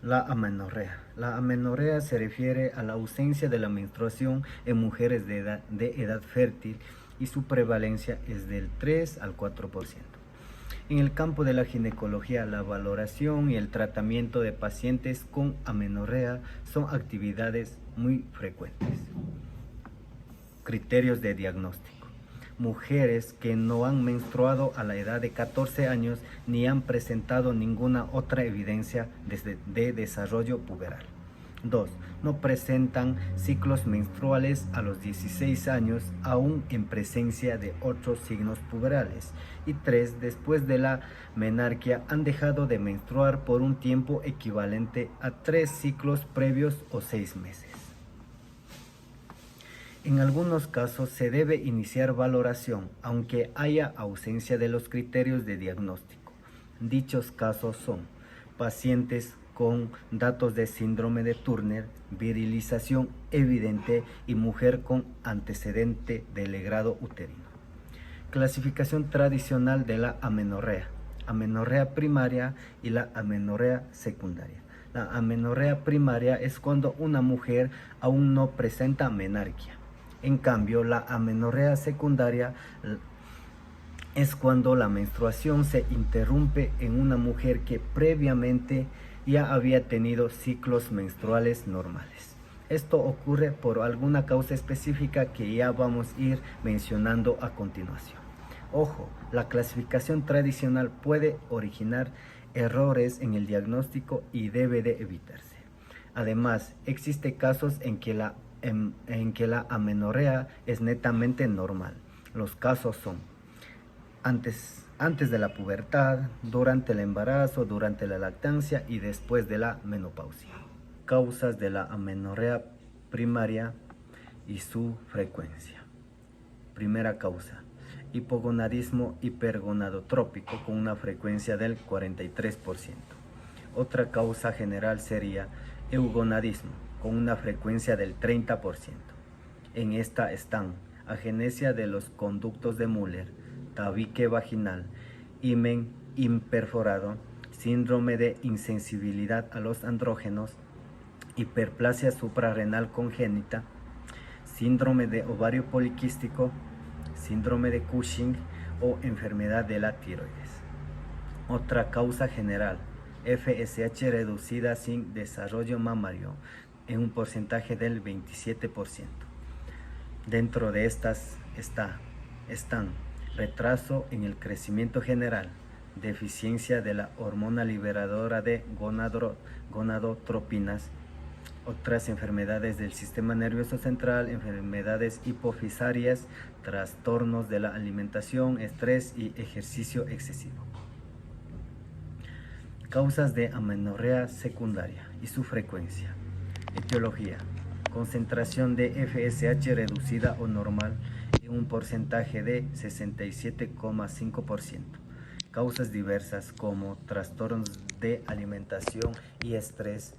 La amenorrea. La amenorrea se refiere a la ausencia de la menstruación en mujeres de edad fértil y su prevalencia es del 3 al 4%. En el campo de la ginecología, la valoración y el tratamiento de pacientes con amenorrea son actividades muy frecuentes. Criterios de diagnóstico. Mujeres que no han menstruado a la edad de 14 años ni han presentado ninguna otra evidencia de desarrollo puberal. 2. No presentan ciclos menstruales a los 16 años, aún en presencia de otros signos puberales. Y 3. Después de la menarquia han dejado de menstruar por un tiempo equivalente a 3 ciclos previos o 6 meses. En algunos casos se debe iniciar valoración, aunque haya ausencia de los criterios de diagnóstico. Dichos casos son pacientes con datos de síndrome de Turner, virilización evidente y mujer con antecedente de legrado uterino. Clasificación tradicional de la amenorrea. Amenorrea primaria y la amenorrea secundaria. La amenorrea primaria es cuando una mujer aún no presenta menarquia. En cambio, la amenorrea secundaria es cuando la menstruación se interrumpe en una mujer que previamente ya había tenido ciclos menstruales normales. Esto ocurre por alguna causa específica que ya vamos a ir mencionando a continuación. Ojo, la clasificación tradicional puede originar errores en el diagnóstico y debe de evitarse. Además, existen casos en que la amenorrea es netamente normal. Los casos son antes de la pubertad, durante el embarazo, durante la lactancia y después de la menopausia. Causas de la amenorrea primaria y su frecuencia. Primera causa, hipogonadismo hipergonadotrópico con una frecuencia del 43%. Otra causa general sería eugonadismo con una frecuencia del 30%. En esta están agenesia de los conductos de Müller, tabique vaginal, himen imperforado, síndrome de insensibilidad a los andrógenos, hiperplasia suprarrenal congénita, síndrome de ovario poliquístico, síndrome de Cushing o enfermedad de la tiroides. Otra causa general, FSH reducida sin desarrollo mamario en un porcentaje del 27%. Dentro de estas están retraso en el crecimiento general, deficiencia de la hormona liberadora de gonadotropinas, otras enfermedades del sistema nervioso central, enfermedades hipofisarias, trastornos de la alimentación, estrés y ejercicio excesivo. Causas de amenorrea secundaria y su frecuencia. Etiología: concentración de FSH reducida o normal en un porcentaje de 67,5%. Causas diversas como trastornos de alimentación y estrés,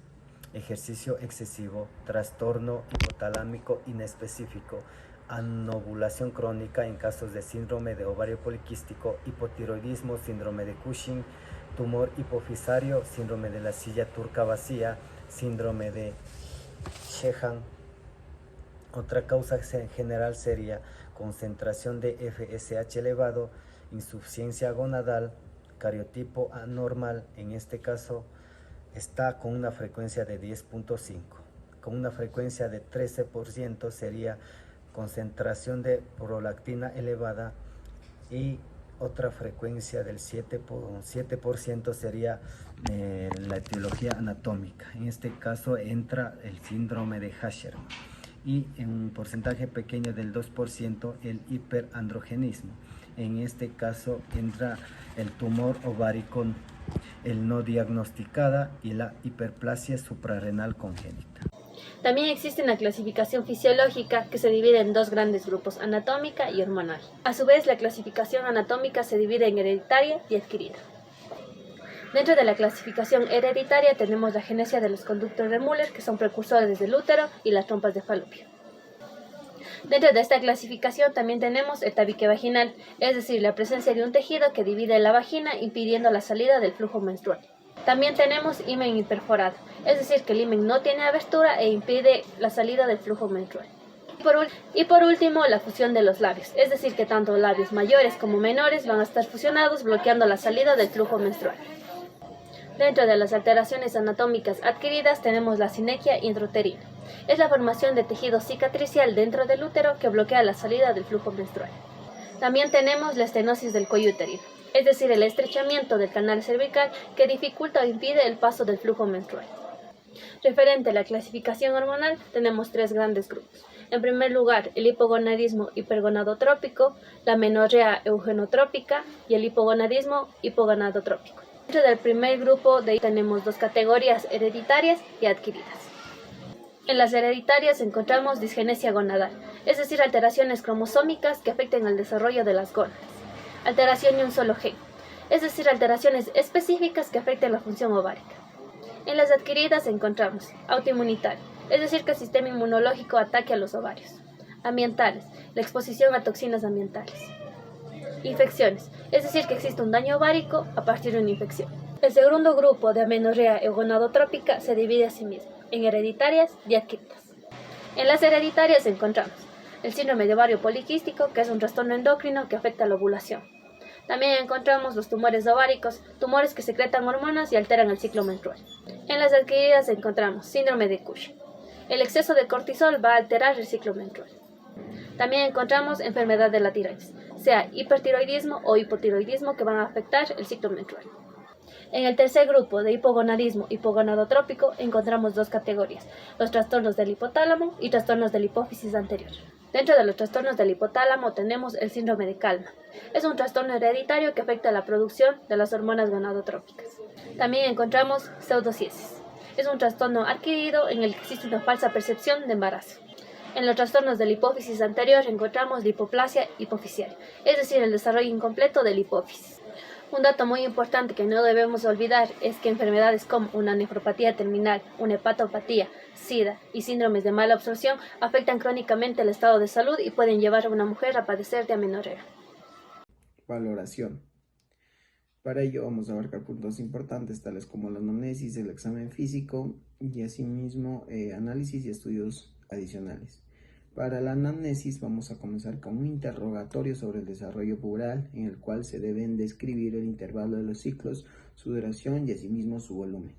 ejercicio excesivo, trastorno hipotalámico inespecífico, anovulación crónica en casos de síndrome de ovario poliquístico, hipotiroidismo, síndrome de Cushing, tumor hipofisario, síndrome de la silla turca vacía, síndrome de Sheehan. Otra causa general sería concentración de FSH elevado, insuficiencia gonadal, cariotipo anormal, en este caso está con una frecuencia de 10.5. Con una frecuencia de 13% sería concentración de prolactina elevada y otra frecuencia del 7% sería la etiología anatómica. En este caso entra el síndrome de Hasherman y en un porcentaje pequeño del 2% el hiperandrogenismo. En este caso entra el tumor ovárico, el no diagnosticada y la hiperplasia suprarrenal congénita. También existe una clasificación fisiológica que se divide en dos grandes grupos, anatómica y hormonal. A su vez, la clasificación anatómica se divide en hereditaria y adquirida. Dentro de la clasificación hereditaria tenemos la agenesia de los conductos de Müller, que son precursores del útero, y las trompas de falopio. Dentro de esta clasificación también tenemos el tabique vaginal, es decir, la presencia de un tejido que divide la vagina impidiendo la salida del flujo menstrual. También tenemos himen imperforado, es decir, que el himen no tiene abertura e impide la salida del flujo menstrual. Y por último, la fusión de los labios, es decir, que tanto labios mayores como menores van a estar fusionados bloqueando la salida del flujo menstrual. Dentro de las alteraciones anatómicas adquiridas tenemos la sinequia intrauterina. Es la formación de tejido cicatricial dentro del útero que bloquea la salida del flujo menstrual. También tenemos la estenosis del cuello uterino, es decir, el estrechamiento del canal cervical que dificulta o impide el paso del flujo menstrual. Referente a la clasificación hormonal, tenemos tres grandes grupos. En primer lugar, el hipogonadismo hipergonadotrópico, la amenorrea eugenotrópica y el hipogonadismo hipogonadotrópico. Dentro del primer grupo tenemos dos categorías hereditarias y adquiridas. En las hereditarias encontramos disgenesia gonadal, es decir, alteraciones cromosómicas que afecten al desarrollo de las gónadas. Alteración de un solo gen, es decir, alteraciones específicas que afecten la función ovárica. En las adquiridas encontramos autoinmunitario, es decir, que el sistema inmunológico ataque a los ovarios. Ambientales, la exposición a toxinas ambientales. Infecciones, es decir, que existe un daño ovárico a partir de una infección. El segundo grupo de amenorrea eugonadotrópica se divide a sí mismo en hereditarias y adquiridas. En las hereditarias encontramos el síndrome de ovario poliquístico, que es un trastorno endocrino que afecta la ovulación. También encontramos los tumores ováricos, tumores que secretan hormonas y alteran el ciclo menstrual. En las adquiridas encontramos síndrome de Cushing. El exceso de cortisol va a alterar el ciclo menstrual. También encontramos enfermedad de la tiroides, sea hipertiroidismo o hipotiroidismo, que van a afectar el ciclo menstrual. En el tercer grupo de hipogonadismo hipogonadotrópico encontramos dos categorías, los trastornos del hipotálamo y trastornos de la hipófisis anterior. Dentro de los trastornos del hipotálamo tenemos el síndrome de Kalman. Es un trastorno hereditario que afecta la producción de las hormonas gonadotrópicas. También encontramos pseudociesis. Es un trastorno adquirido en el que existe una falsa percepción de embarazo. En los trastornos de la hipófisis anterior encontramos la hipoplasia hipofisial, es decir, el desarrollo incompleto de la hipófisis. Un dato muy importante que no debemos olvidar es que enfermedades como una nefropatía terminal, una hepatopatía, SIDA y síndromes de mala absorción afectan crónicamente el estado de salud y pueden llevar a una mujer a padecer de amenorrea. Valoración. Para ello vamos a abarcar puntos importantes tales como la anamnesis, el examen físico y asimismo análisis y estudios adicionales. Para la anamnesis vamos a comenzar con un interrogatorio sobre el desarrollo puberal en el cual se deben describir el intervalo de los ciclos, su duración y asimismo su volumen.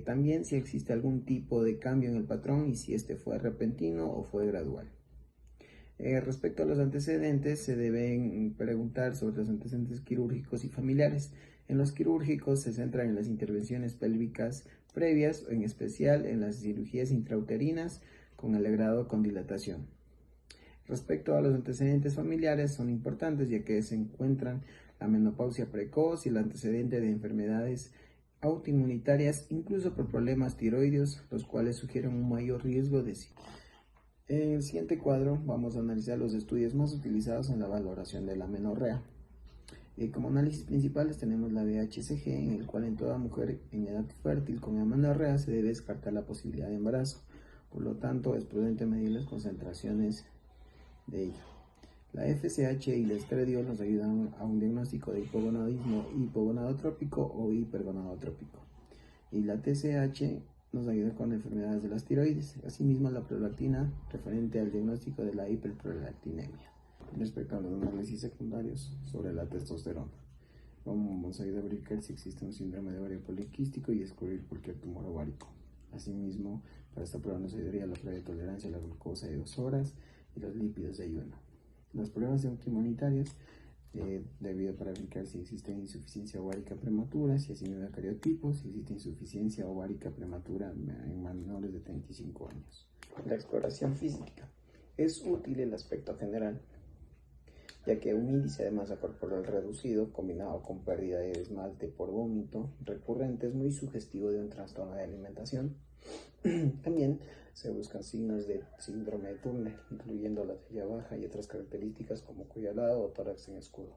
También si existe algún tipo de cambio en el patrón y si este fue repentino o fue gradual. Respecto a los antecedentes, se deben preguntar sobre los antecedentes quirúrgicos y familiares. En los quirúrgicos se centran en las intervenciones pélvicas previas, en especial en las cirugías intrauterinas con el grado con dilatación. Respecto a los antecedentes familiares, son importantes ya que se encuentran la menopausia precoz y el antecedente de enfermedades autoinmunitarias, incluso por problemas tiroideos, los cuales sugieren un mayor riesgo de SIDA. En el siguiente cuadro vamos a analizar los estudios más utilizados en la valoración de la amenorrea. Como análisis principales tenemos la DHCG, en el cual en toda mujer en edad fértil con amenorrea se debe descartar la posibilidad de embarazo. Por lo tanto, es prudente medir las concentraciones de ella. La FSH y el estradiol nos ayudan a un diagnóstico de hipogonadismo hipogonadotrópico o hipergonadotrópico. Y la TSH nos ayuda con enfermedades de las tiroides. Asimismo, la prolactina referente al diagnóstico de la hiperprolactinemia. Respecto a los análisis secundarios sobre la testosterona, vamos a ayudar a verificar si existe un síndrome de ovario poliquístico y descubrir cualquier tumor ovárico. Asimismo, para esta prueba nos ayudaría la prueba de tolerancia a la glucosa de 2 horas y los lípidos de ayuno. Las pruebas autoinmunitarias debido para verificar si existe insuficiencia ovárica prematura, si asimismo hay cariotipos, si existe insuficiencia ovárica prematura en menores de 35 años. La exploración física. Es útil el aspecto general, ya que un índice de masa corporal reducido, combinado con pérdida de esmalte por vómito recurrente, es muy sugestivo de un trastorno de alimentación. También se buscan signos de síndrome de Turner, incluyendo la talla baja y otras características como cuello alado o tórax en escudo.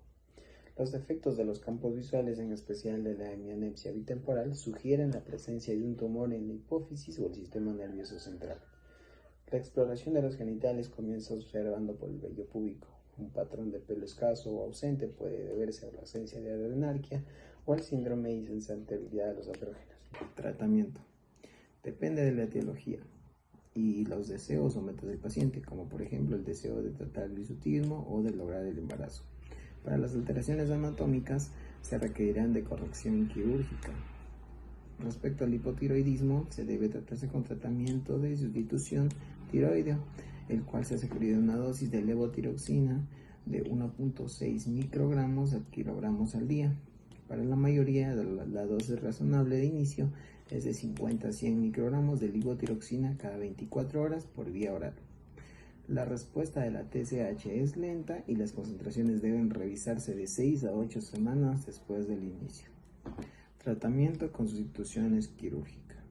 Los defectos de los campos visuales, en especial de la hemianepsia bitemporal, sugieren la presencia de un tumor en la hipófisis o el sistema nervioso central. La exploración de los genitales comienza observando por el vello púbico. Un patrón de pelo escaso o ausente puede deberse a la ausencia de adrenarquia ¿Cuál síndrome y sensibilidad a los andrógenos? Tratamiento. Depende de la etiología y los deseos o metas del paciente, como por ejemplo el deseo de tratar el hirsutismo o de lograr el embarazo. Para las alteraciones anatómicas se requerirán de corrección quirúrgica. Respecto al hipotiroidismo, se debe tratarse con tratamiento de sustitución tiroideo, el cual se requiere una dosis de levotiroxina de 1.6 microgramos a kilogramos al día. Para la mayoría, la dosis razonable de inicio es de 50 a 100 microgramos de levotiroxina cada 24 horas por vía oral. La respuesta de la TSH es lenta y las concentraciones deben revisarse de 6 a 8 semanas después del inicio. Tratamiento con sustituciones quirúrgicas.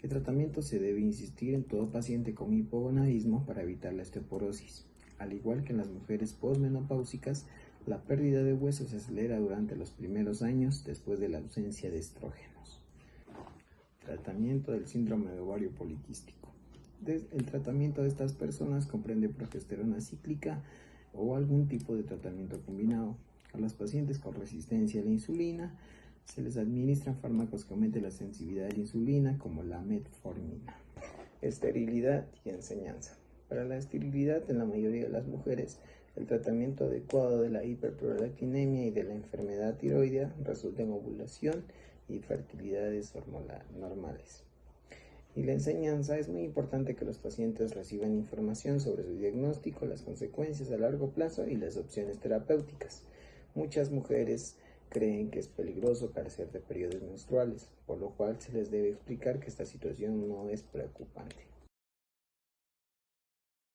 El tratamiento se debe insistir en todo paciente con hipogonadismo para evitar la osteoporosis. Al igual que en las mujeres posmenopáusicas, la pérdida de hueso se acelera durante los primeros años después de la ausencia de estrógenos. Tratamiento del síndrome de ovario poliquístico. El tratamiento de estas personas comprende progesterona cíclica o algún tipo de tratamiento combinado. A los pacientes con resistencia a la insulina se les administran fármacos que aumenten la sensibilidad a la insulina, como la metformina. Esterilidad y enseñanza. Para la esterilidad, en la mayoría de las mujeres, el tratamiento adecuado de la hiperprolactinemia y de la enfermedad tiroidea resulta en ovulación y fertilidades normales. Y la enseñanza: es muy importante que los pacientes reciban información sobre su diagnóstico, las consecuencias a largo plazo y las opciones terapéuticas. Muchas mujeres creen que es peligroso carecer de periodos menstruales, por lo cual se les debe explicar que esta situación no es preocupante.